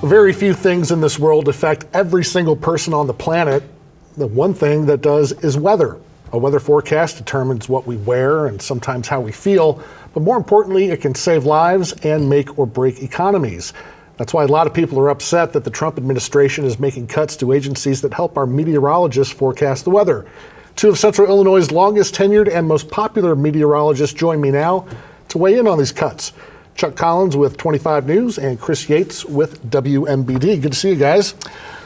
Very few things in this world affect every single person on the planet. The one thing that does is weather. A weather forecast determines what we wear and sometimes how we feel, but more importantly, it can save lives and make or break economies. That's why a lot of people are upset that the Trump administration is making cuts to agencies that help our meteorologists forecast the weather. Two of Central Illinois' longest tenured and most popular meteorologists join me now to weigh in on these cuts. Chuck Collins with 25 News and Chris Yates with WMBD. Good to see you guys.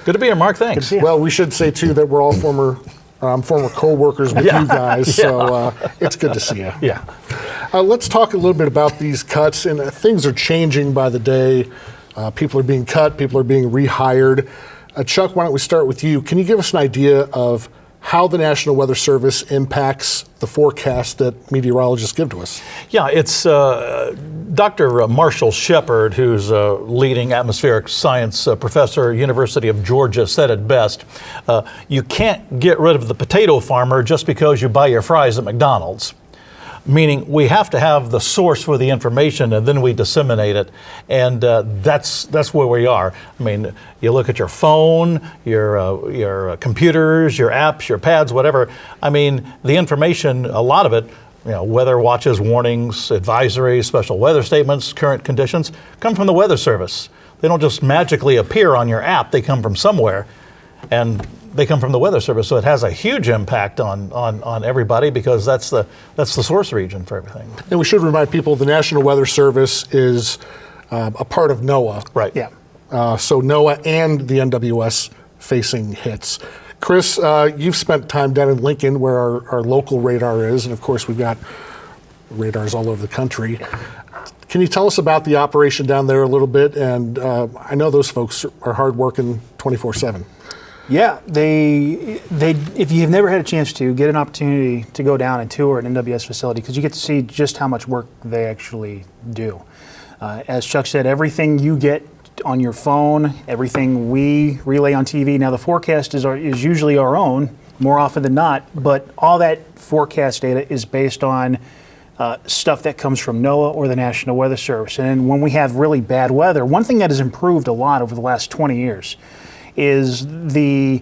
Good to be here, Mark. Thanks. Good to see you. Well, we should say too that we're all former co-workers with you guys, so it's good to see you. Yeah. Let's talk a little bit about these cuts, and things are changing by the day. People are being cut, people are being rehired. Chuck, why don't we start with you? Can you give us an idea of how the National Weather Service impacts the forecast that meteorologists give to us? Yeah, it's Dr. Marshall Shepard, who's a leading atmospheric science professor, University of Georgia, said it best. You can't get rid of the potato farmer just because you buy your fries at McDonald's. Meaning we have to have the source for the information and then we disseminate it. And that's where we are. I mean, you look at your phone, your computers, your apps, your pads, whatever. I mean, the information, a lot of it, weather watches, warnings, advisories, special weather statements, current conditions, come from the Weather Service. They don't just magically appear on your app. They come from somewhere. And they come from the Weather Service, so it has a huge impact on everybody because that's the source region for everything. And we should remind people the National Weather Service is a part of NOAA. Right. Yeah. So NOAA and the NWS facing hits. Chris, you've spent time down in Lincoln where our local radar is, and of course we've got radars all over the country. Can you tell us about the operation down there a little bit? And I know those folks are hard working 24/7. Yeah, if you've never had a chance to, get an opportunity to go down and tour an NWS facility because you get to see just how much work they actually do. As Chuck said, everything you get on your phone, everything we relay on TV. Now the forecast is usually our own, more often than not, but all that forecast data is based on stuff that comes from NOAA or the National Weather Service. And when we have really bad weather, one thing that has improved a lot over the last 20 years is the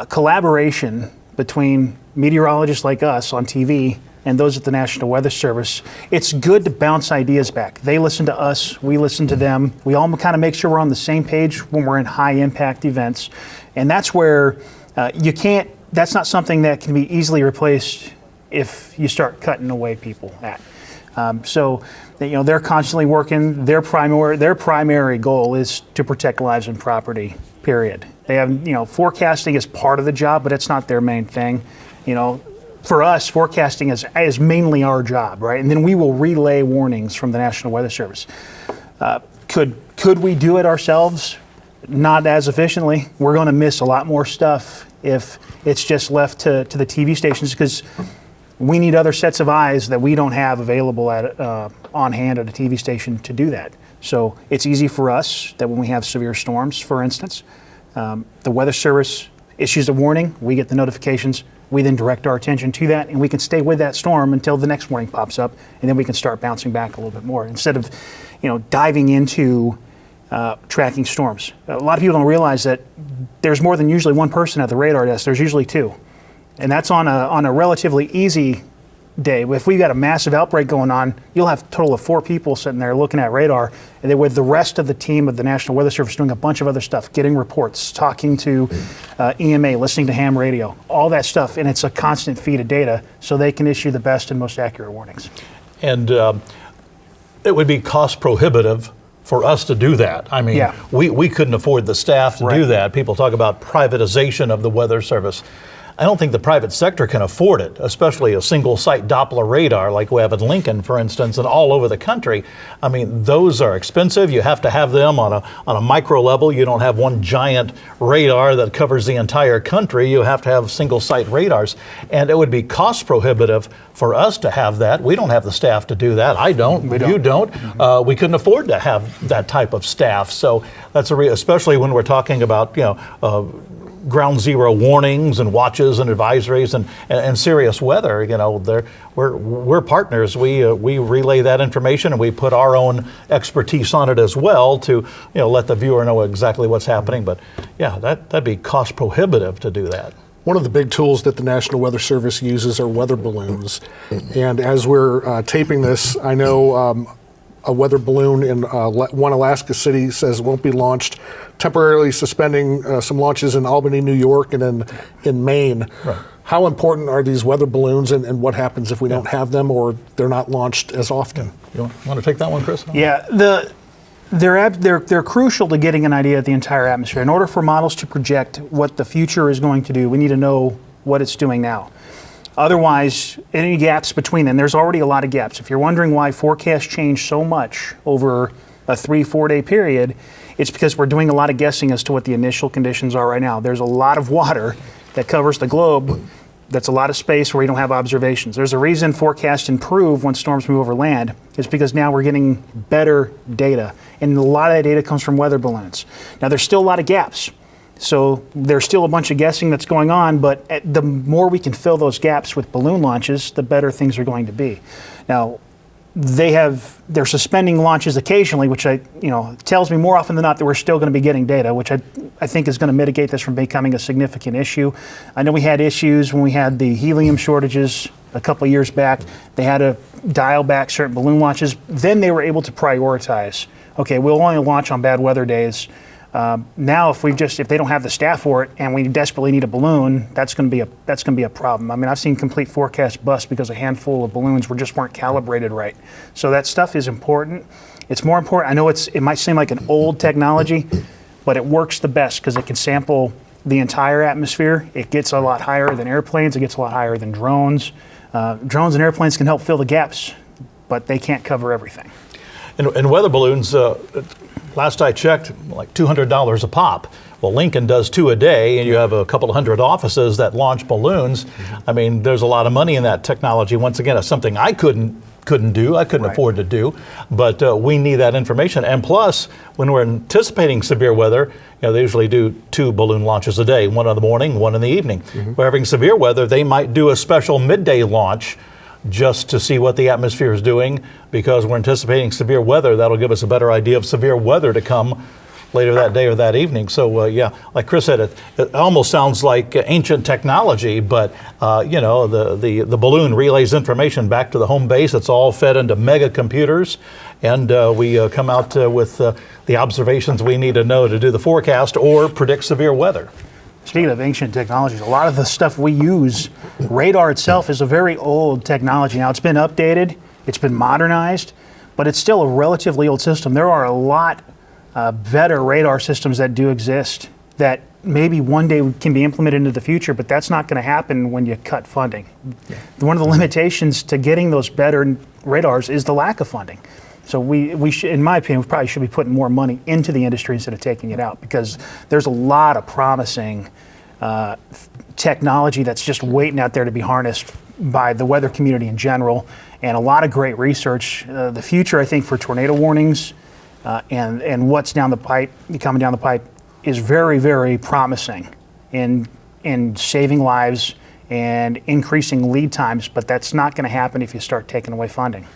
collaboration between meteorologists like us on TV and those at the National Weather Service. It's good to bounce ideas back. They listen to us, we listen to them. We all kind of make sure we're on the same page when we're in high impact events. And that's where that's not something that can be easily replaced if you start cutting away people at. So they're constantly working. Their primary goal is to protect lives and property, period. They have, forecasting is part of the job, but it's not their main thing. For us, forecasting is mainly our job, right? And then we will relay warnings from the National Weather Service. Could we do it ourselves? Not as efficiently. We're going to miss a lot more stuff if it's just left to the TV stations because we need other sets of eyes that we don't have available on hand at a TV station to do that. So it's easy for us that when we have severe storms, for instance, the Weather Service issues a warning, we get the notifications, we then direct our attention to that, and we can stay with that storm until the next warning pops up, and then we can start bouncing back a little bit more instead of diving into tracking storms. A lot of people don't realize that there's more than usually one person at the radar desk. There's usually two. And that's on a relatively easy day. If we've got a massive outbreak going on, you'll have a total of 4 people sitting there looking at radar, and then with the rest of the team of the National Weather Service doing a bunch of other stuff, getting reports, talking to EMA, listening to ham radio, all that stuff, and it's a constant feed of data so they can issue the best and most accurate warnings. And it would be cost prohibitive for us to do that. I mean, we couldn't afford the staff to do that. People talk about privatization of the Weather Service. I don't think the private sector can afford it, especially a single site Doppler radar like we have in Lincoln, for instance, and all over the country. I mean, those are expensive. You have to have them on a micro level. You don't have one giant radar that covers the entire country. You have to have single site radars. And it would be cost prohibitive for us to have that. We don't have the staff to do that. I don't. You don't. Mm-hmm. We couldn't afford to have that type of staff. So that's especially when we're talking about, ground zero warnings and watches and advisories and serious weather, we're partners. We relay that information, and we put our own expertise on it as well to let the viewer know exactly what's happening. But yeah, that'd be cost prohibitive to do that. One of the big tools that the National Weather Service uses are weather balloons. And as we're taping this, I know a weather balloon in one Alaska city says won't be launched, temporarily suspending some launches in Albany, New York, and in Maine. Right. How important are these weather balloons, and what happens if we don't have them or they're not launched as often? You want to take that one, Chris? Yeah, they're crucial to getting an idea of the entire atmosphere. In order for models to project what the future is going to do, we need to know what it's doing now. Otherwise, any gaps between them, there's already a lot of gaps. If you're wondering why forecasts change so much over a 3-4 day period, it's because we're doing a lot of guessing as to what the initial conditions are right now. There's a lot of water that covers the globe. That's a lot of space where we don't have observations. There's a reason forecasts improve when storms move over land. It's because now we're getting better data. And a lot of that data comes from weather balloons. Now, there's still a lot of gaps. So there's still a bunch of guessing that's going on, but the more we can fill those gaps with balloon launches, the better things are going to be. Now, they're suspending launches occasionally, which tells me more often than not that we're still going to be getting data, which I think is going to mitigate this from becoming a significant issue. I know we had issues when we had the helium shortages a couple of years back. They had to dial back certain balloon launches. Then they were able to prioritize. Okay, we'll only launch on bad weather days. Now, if they don't have the staff for it and we desperately need a balloon, that's going to be a problem. I mean, I've seen complete forecasts bust because a handful of balloons weren't calibrated right. So that stuff is important. It's more important. I know it might seem like an old technology, but it works the best because it can sample the entire atmosphere. It gets a lot higher than airplanes. It gets a lot higher than drones. Drones and airplanes can help fill the gaps, but they can't cover everything. And weather balloons, last I checked, like $200 a pop. Well, Lincoln does 2 a day, and you have a couple of hundred offices that launch balloons. I mean, there's a lot of money in that technology. Once again, it's something I couldn't do. I couldn't afford to do, but we need that information. And plus, when we're anticipating severe weather, they usually do 2 balloon launches a day, one in the morning, one in the evening. We're having severe weather, they might do a special midday launch just to see what the atmosphere is doing, because we're anticipating severe weather. That'll give us a better idea of severe weather to come later that day or that evening. So like Chris said, it almost sounds like ancient technology, but the balloon relays information back to the home base. It's all fed into mega computers, and we come out with the observations we need to know to do the forecast or predict severe weather. Speaking of ancient technologies, a lot of the stuff we use, radar itself is a very old technology. Now, it's been updated, it's been modernized, but it's still a relatively old system. There are a lot better radar systems that do exist that maybe one day can be implemented into the future, but that's not going to happen when you cut funding. Yeah. One of the limitations to getting those better radars is the lack of funding. So we should, in my opinion, we probably should be putting more money into the industry instead of taking it out, because there's a lot of promising technology that's just waiting out there to be harnessed by the weather community in general, and a lot of great research. The future, I think, for tornado warnings and what's coming down the pipe is very, very promising in saving lives and increasing lead times, but that's not going to happen if you start taking away funding.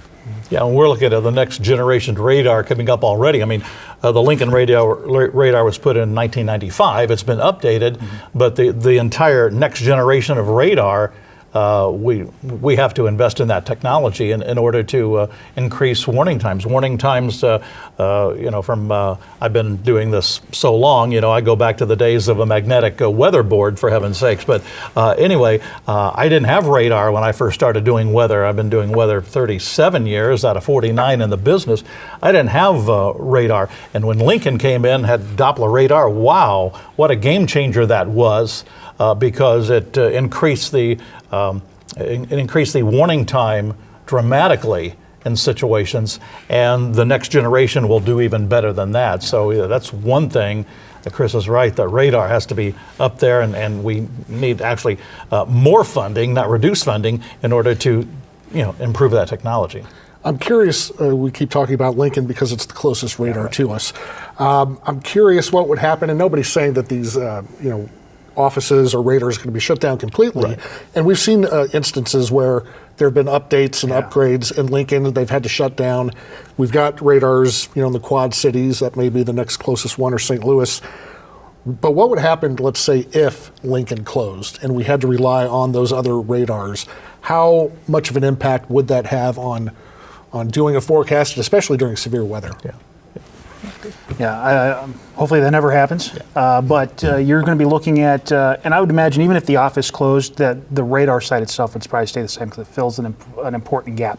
Yeah, and we're looking at the next generation radar coming up already. I mean, the Lincoln radar was put in 1995. It's been updated, but the entire next generation of radar, we have to invest in that technology in order to increase warning times. Warning times, I've been doing this so long, I go back to the days of a magnetic weather board, for heaven's sakes. But anyway, I didn't have radar when I first started doing weather. I've been doing weather 37 years out of 49 in the business. I didn't have radar. And when Lincoln came in, had Doppler radar, wow, what a game changer that was. Because it increased the warning time dramatically in situations, and the next generation will do even better than that. So that's one thing. Chris is right, that radar has to be up there, and we need actually more funding, not reduce funding, in order to improve that technology. I'm curious, we keep talking about Lincoln because it's the closest radar to us. I'm curious what would happen, and nobody's saying that these offices or radars are going to be shut down completely. Right. And we've seen instances where there have been updates and upgrades in Lincoln. They've had to shut down. We've got radars, in the Quad Cities. That may be the next closest one, or St. Louis. But what would happen, let's say, if Lincoln closed and we had to rely on those other radars? How much of an impact would that have on doing a forecast, especially during severe weather? Yeah, hopefully that never happens. But you're going to be looking at, and I would imagine even if the office closed, that the radar site itself would probably stay the same because it fills an important gap.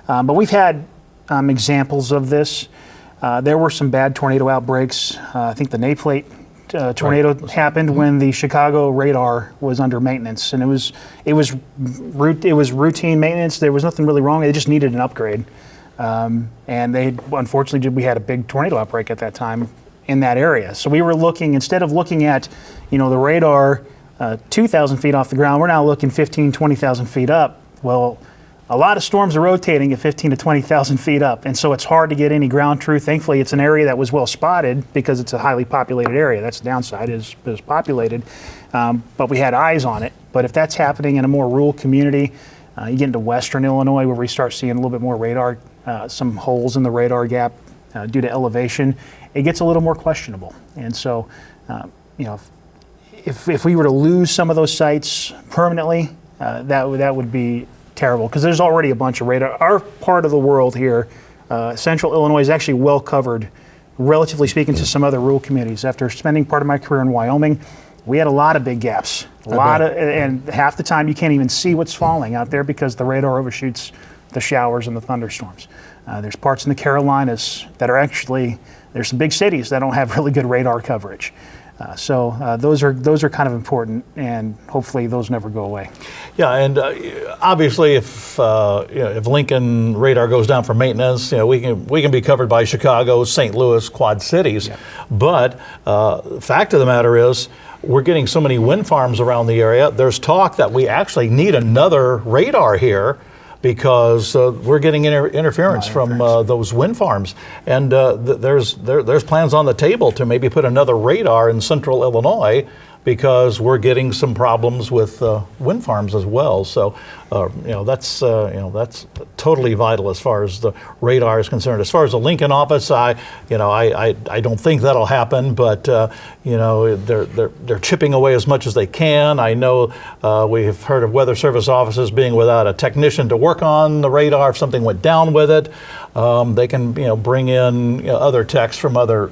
But we've had examples of this. There were some bad tornado outbreaks. I think the Naplate tornado happened when the Chicago radar was under maintenance, and it was routine maintenance. There was nothing really wrong. It just needed an upgrade. And unfortunately, we had a big tornado outbreak at that time in that area. So we were looking, instead of looking at, the radar 2,000 feet off the ground, we're now looking 15, 20,000 feet up. Well, a lot of storms are rotating at 15 to 20,000 feet up, and so it's hard to get any ground truth. Thankfully, it's an area that was well spotted because it's a highly populated area. That's the downside, is populated, but we had eyes on it. But if that's happening in a more rural community, you get into western Illinois where we start seeing a little bit more radar, some holes in the radar gap due to elevation, it gets a little more questionable. And so, if we were to lose some of those sites permanently, that would be terrible, because there's already a bunch of radar. Our part of the world here, central Illinois, is actually well covered, relatively speaking, to some other rural communities. After spending part of my career in Wyoming, we had a lot of big gaps. And half the time you can't even see what's falling out there because the radar overshoots the showers and the thunderstorms. There's parts in the Carolinas that are actually, there's some big cities that don't have really good radar coverage. So those are kind of important, and hopefully those never go away. Yeah, and obviously, if Lincoln radar goes down for maintenance, we can be covered by Chicago, St. Louis, Quad Cities. Yeah. But fact of the matter is, we're getting so many wind farms around the area. There's talk that we actually need another radar here, because we're getting interference from those wind farms, and there's plans on the table to maybe put another radar in central Illinois, because we're getting some problems with wind farms as well. So, that's totally vital as far as the radar is concerned. As far as the Lincoln office, I don't think that'll happen, but they're chipping away as much as they can. I know we've heard of Weather Service offices being without a technician to work on the radar. If something went down with it, they can bring in other techs from other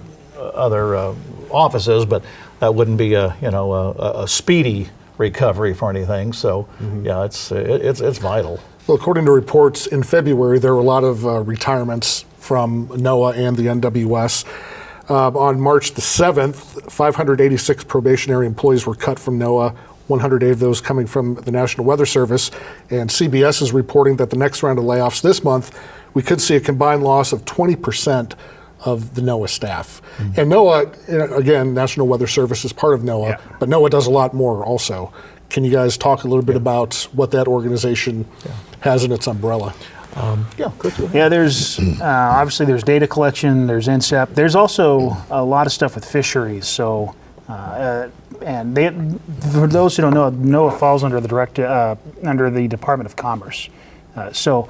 offices, but that wouldn't be a speedy recovery for anything. So yeah, it's vital. Well, according to reports in February, there were a lot of retirements from NOAA and the NWS. On March the 7th, 586 probationary employees were cut from NOAA, 108 of those coming from the National Weather Service. And CBS is reporting that the next round of layoffs this month, we could see a combined loss of 20% of the NOAA staff. Mm-hmm. And NOAA, again, National Weather Service is part of NOAA, but NOAA does a lot more also. Can you guys talk a little bit about what that organization has in its umbrella? There's obviously there's data collection, there's INSEP, there's also a lot of stuff with fisheries. So, and for those who don't know, NOAA falls under the Department of Commerce. So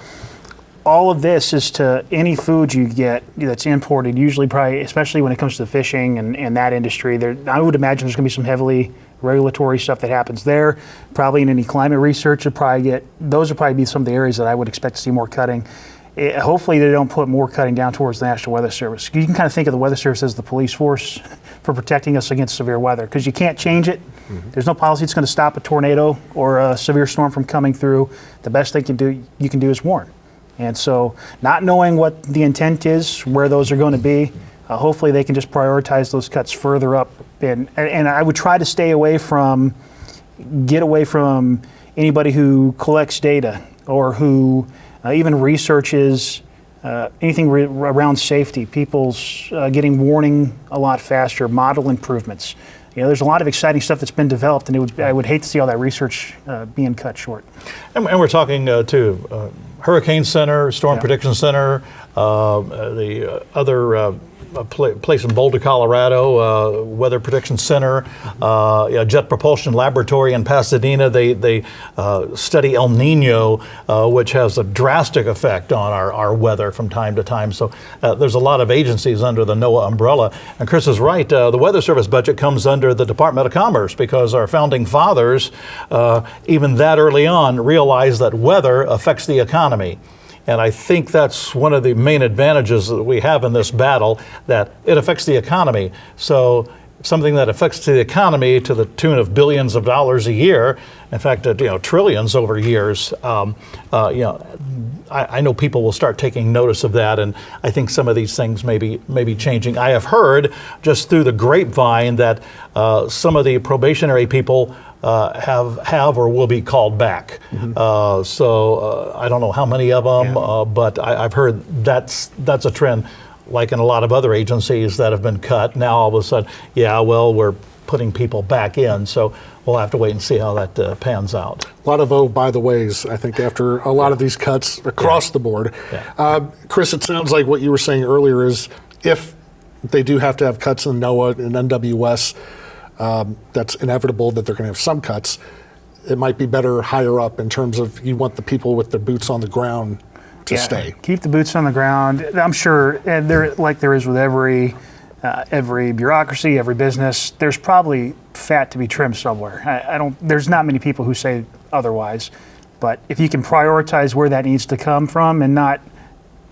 all of this is to any food you get that's imported, usually probably, especially when it comes to the fishing and that industry. I would imagine there's going to be some heavily regulatory stuff that happens there. Probably in any climate research, those would probably be some of the areas that I would expect to see more cutting. Hopefully they don't put more cutting down towards the National Weather Service. You can kind of think of the Weather Service as the police force for protecting us against severe weather, because you can't change it. Mm-hmm. There's no policy that's going to stop a tornado or a severe storm from coming through. The best thing you can do is warn. And so, not knowing what the intent is, where those are going to be, hopefully they can just prioritize those cuts further up. And I would try to get away from anybody who collects data or who even researches anything around safety. People's getting warning a lot faster, model improvements. There's a lot of exciting stuff that's been developed, and I would hate to see all that research being cut short. And we're talking to Hurricane Center, Storm Prediction Center, the other place in Boulder, Colorado, Weather Prediction Center, Jet Propulsion Laboratory in Pasadena. They study El Nino, which has a drastic effect on our weather from time to time. So there's a lot of agencies under the NOAA umbrella. And Chris is right. The Weather Service budget comes under the Department of Commerce because our founding fathers, even that early on, realized that weather affects the economy. And I think that's one of the main advantages that we have in this battle, that it affects the economy. So something that affects the economy to the tune of billions of dollars a year, in fact, trillions over years, I know people will start taking notice of that, and I think some of these things may be changing. I have heard just through the grapevine that some of the probationary people have or will be called back. So I don't know how many of them, but I've heard that's a trend, like in a lot of other agencies that have been cut. Now all of a sudden, we're putting people back in. So we'll have to wait and see how that pans out. A lot of by the ways, I think, after a lot of these cuts across the board. Chris, it sounds like what you were saying earlier is if they do have to have cuts in NOAA and NWS, that's inevitable that they're going to have some cuts. It might be better higher up in terms of you want the people with their boots on the ground to stay. Keep the boots on the ground. I'm sure, and like there is with every bureaucracy, every business, there's probably fat to be trimmed somewhere. There's not many people who say otherwise, but if you can prioritize where that needs to come from and not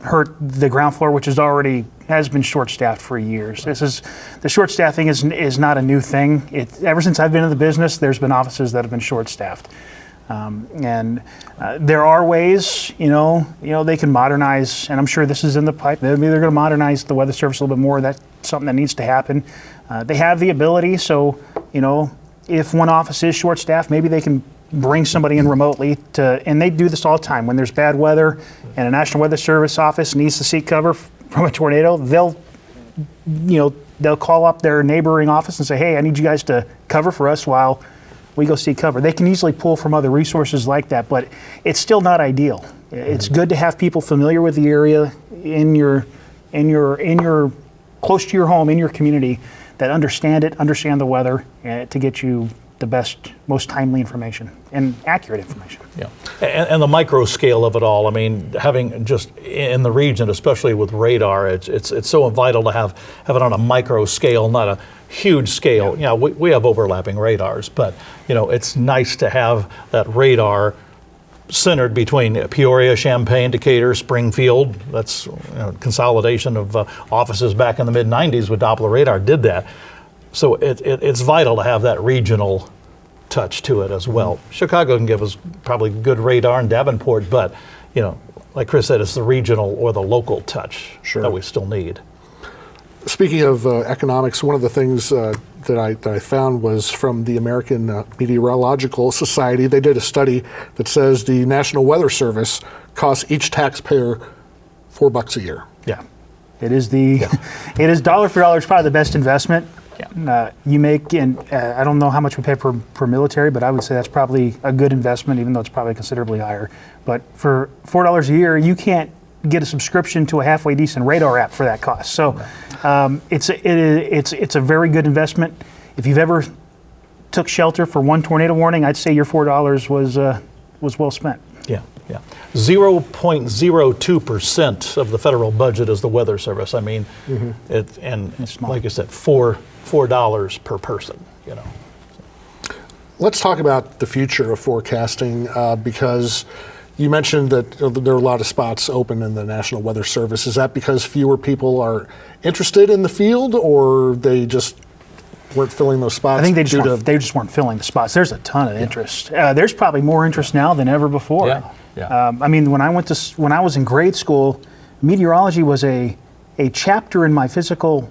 hurt the ground floor, which has been short-staffed for years. The short staffing is not a new thing. Ever since I've been in the business, there's been offices that have been short-staffed. And there are ways, they can modernize, and I'm sure this is in the pipe. Maybe they're going to modernize the Weather Service a little bit more. That's something that needs to happen. They have the ability, so, if one office is short-staffed, maybe they can bring somebody in remotely and they do this all the time. When there's bad weather and a National Weather Service office needs to seek cover from a tornado, they'll call up their neighboring office and say, hey, I need you guys to cover for us while we go seek cover. They can easily pull from other resources like that, but it's still not ideal. It's good to have people familiar with the area in your close to your home, in your community, that understand the weather to get you the best, most timely information and accurate information. Yeah, and the micro scale of it all. I mean, having just in the region, especially with radar, it's so vital to have it on a micro scale, not a huge scale. We have overlapping radars, but it's nice to have that radar centered between Peoria, Champaign, Decatur, Springfield. That's consolidation of offices back in the mid-90s with Doppler radar did that. So it's vital to have that regional touch to it as well. Chicago can give us probably good radar in Davenport, but like Chris said, it's the regional or the local touch that we still need. Speaking of economics, one of the things that I found was from the American Meteorological Society. They did a study that says the National Weather Service costs each taxpayer $4 a year. Yeah, it is it is dollar for dollar. It's probably the best investment. You make, and I don't know how much we pay per military, but I would say that's probably a good investment, even though it's probably considerably higher. But for $4 a year, you can't get a subscription to a halfway decent radar app for that cost. So it's a very good investment. If you've ever took shelter for one tornado warning, I'd say your $4 was well spent. Yeah. 0.02% of the federal budget is the Weather Service. I mean, it's like I said, $4 per person. Let's talk about the future of forecasting because you mentioned that there are a lot of spots open in the National Weather Service. Is that because fewer people are interested in the field, or they just weren't filling those spots? I think they just weren't filling the spots. There's a ton of interest. There's probably more interest now than ever before. I mean, when I was in grade school, meteorology was a chapter in my physical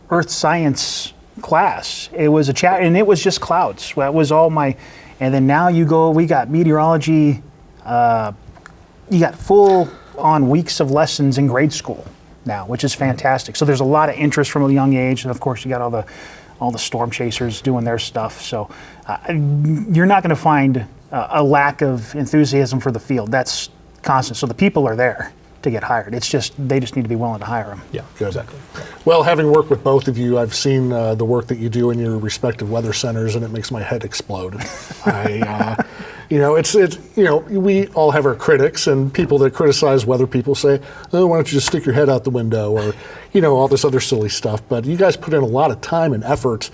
earth science class. It was and it was just clouds. That was all my. And then now we got meteorology. You got full on weeks of lessons in grade school now, which is fantastic. So there's a lot of interest from a young age, and of course you got all the storm chasers doing their stuff. So you're not going to find a lack of enthusiasm for the field. That's constant. So the people are there to get hired. It's just, they just need to be willing to hire them. Yeah, Good. exactly. Well, having worked with both of you, I've seen the work that you do in your respective weather centers, and it makes my head explode. We all have our critics, and people that criticize weather people say, "Oh, why don't you just stick your head out the window?" or, all this other silly stuff. But you guys put in a lot of time and effort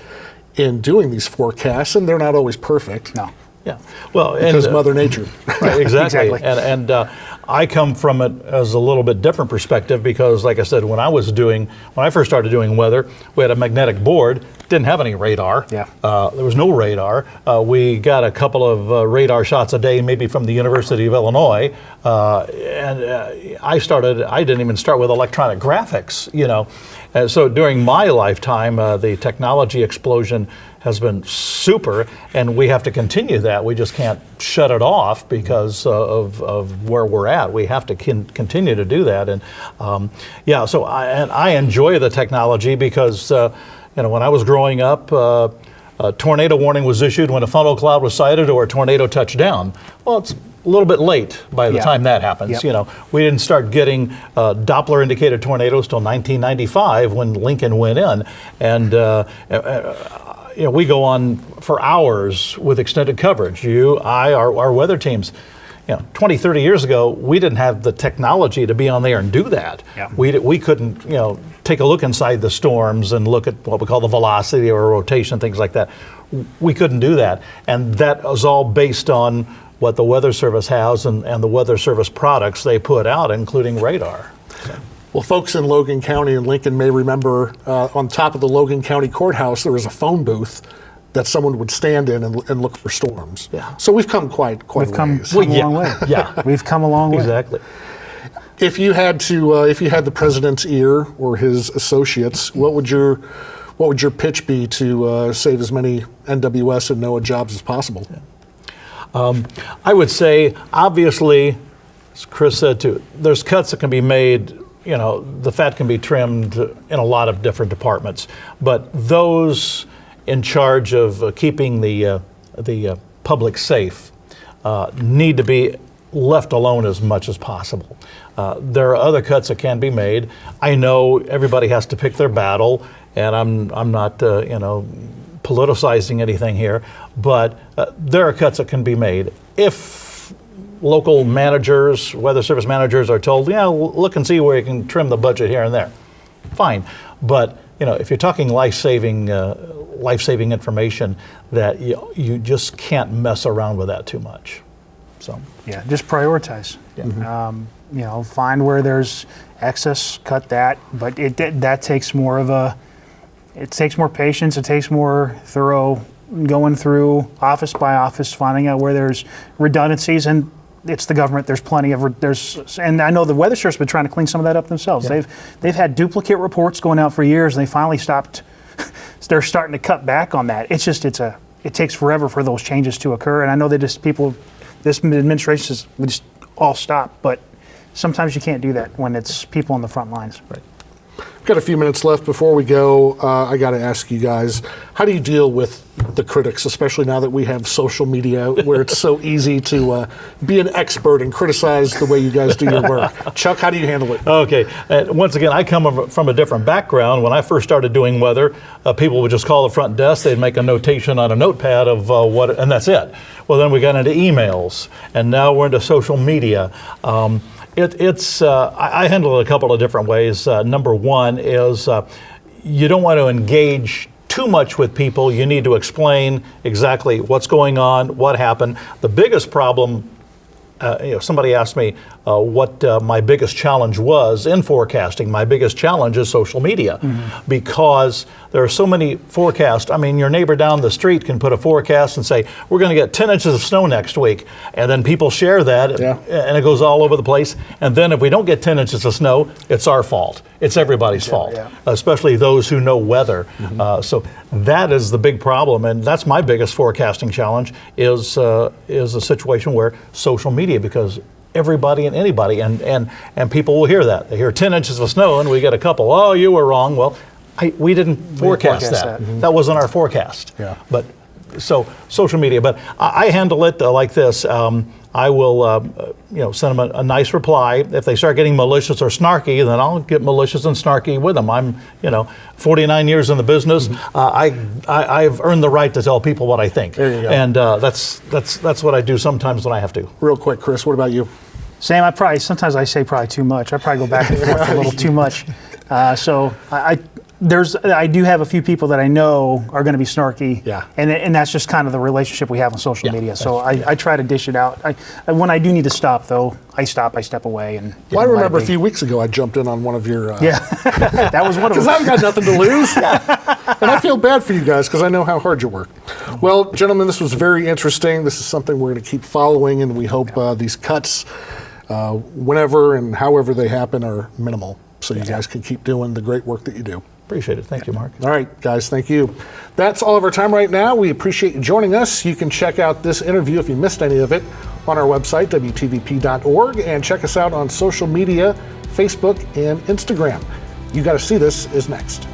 in doing these forecasts, and they're not always perfect. No. Yeah, well, Because Mother Nature. Right, exactly. Exactly. And I come from it as a little bit different perspective because, like I said, when I first started doing weather, we had a magnetic board, didn't have any radar. Yeah. There was no radar. We got a couple of radar shots a day, maybe from the University of Illinois. I didn't even start with electronic graphics, And so during my lifetime, the technology explosion has been super, and we have to continue that. We just can't shut it off because of where we're at. We have to continue to do that. And so I enjoy the technology because when I was growing up, a tornado warning was issued when a funnel cloud was sighted or a tornado touched down. Well, it's a little bit late by the time that happens. Yep. We didn't start getting Doppler indicated tornadoes till 1995 when Lincoln went in, and we go on for hours with extended coverage. Our weather teams. 20, 30 years ago, we didn't have the technology to be on there and do that. Yeah. We couldn't, take a look inside the storms and look at what we call the velocity or rotation, things like that. We couldn't do that. And that was all based on what the Weather Service has and the Weather Service products they put out, including radar. Well, folks in Logan County and Lincoln may remember on top of the Logan County Courthouse, there was a phone booth that someone would stand in and look for storms. Yeah. So we've come quite a ways. A long way. Yeah. We've come a long way. Exactly. If you had the president's ear or his associates, what would your pitch be to save as many NWS and NOAA jobs as possible? I would say, obviously, as Chris said too, there's cuts that can be made. The fat can be trimmed in a lot of different departments, but those in charge of keeping the public safe need to be left alone as much as possible. There are other cuts that can be made. I know everybody has to pick their battle, and I'm not politicizing anything here, but there are cuts that can be made. If local managers, Weather Service managers are told, look and see where you can trim the budget here and there, fine. But if you're talking life-saving information, that you just can't mess around with that too much. So Yeah, just prioritize. Yeah. Find where there's excess, cut that. But that takes more patience. It takes more thorough going through office by office, finding out where there's redundancies. And it's the government. There's plenty of and I know the Weather Service has been trying to clean some of that up themselves. Yeah. They've had duplicate reports going out for years, and they finally stopped. They're starting to cut back on that. It's just it takes forever for those changes to occur. And I know this administration says we just all stop, but sometimes you can't do that when it's people on the front lines. Right. Got a few minutes left before we go. I got to ask you guys, how do you deal with the critics, especially now that we have social media where it's so easy to be an expert and criticize the way you guys do your work? Chuck, how do you handle it? Okay. Once again, I come from a different background. When I first started doing weather, people would just call the front desk. They'd make a notation on a notepad of and that's it. Well, then we got into emails, and now we're into social media. I handle it a couple of different ways. Number one is you don't want to engage too much with people. You need to explain exactly what's going on, what happened. The biggest problem, somebody asked me what my biggest challenge was in forecasting. My biggest challenge is social media, because there are so many forecasts. I mean, your neighbor down the street can put a forecast and say, we're going to get 10 inches of snow next week. And then people share that, and it goes all over the place. And then if we don't get 10 inches of snow, it's our fault. It's everybody's fault, especially those who know weather. So that is the big problem. And that's my biggest forecasting challenge is a situation where social media, because everybody and anybody, and people will hear that. They hear 10 inches of snow and we get a couple, oh, you were wrong. Well, we didn't forecast that. That wasn't our forecast. Yeah. But So social media, but I handle it like this. I will, send them a nice reply. If they start getting malicious or snarky, then I'll get malicious and snarky with them. I'm, 49 years in the business. I've earned the right to tell people what I think. There you go. And that's what I do sometimes when I have to. Real quick, Chris, what about you? Sam, sometimes I say probably too much. I probably go back and forth a little too much. So I do have a few people that I know are going to be snarky. Yeah. And that's just kind of the relationship we have on social media. So I try to dish it out. When I do need to stop, though, I step away. And Well, I remember a few weeks ago I jumped in on one of your... Yeah, that was one of Because them. I've got nothing to lose. And I feel bad for you guys because I know how hard you work. Well, gentlemen, this was very interesting. This is something we're going to keep following, and we hope these cuts, whenever and however they happen, are minimal. So you guys can keep doing the great work that you do. Appreciate it. Thank you, Mark. All right, guys, thank you. That's all of our time right now. We appreciate you joining us. You can check out this interview if you missed any of it on our website, WTVP.org, and check us out on social media, Facebook and Instagram. You Gotta See This is next.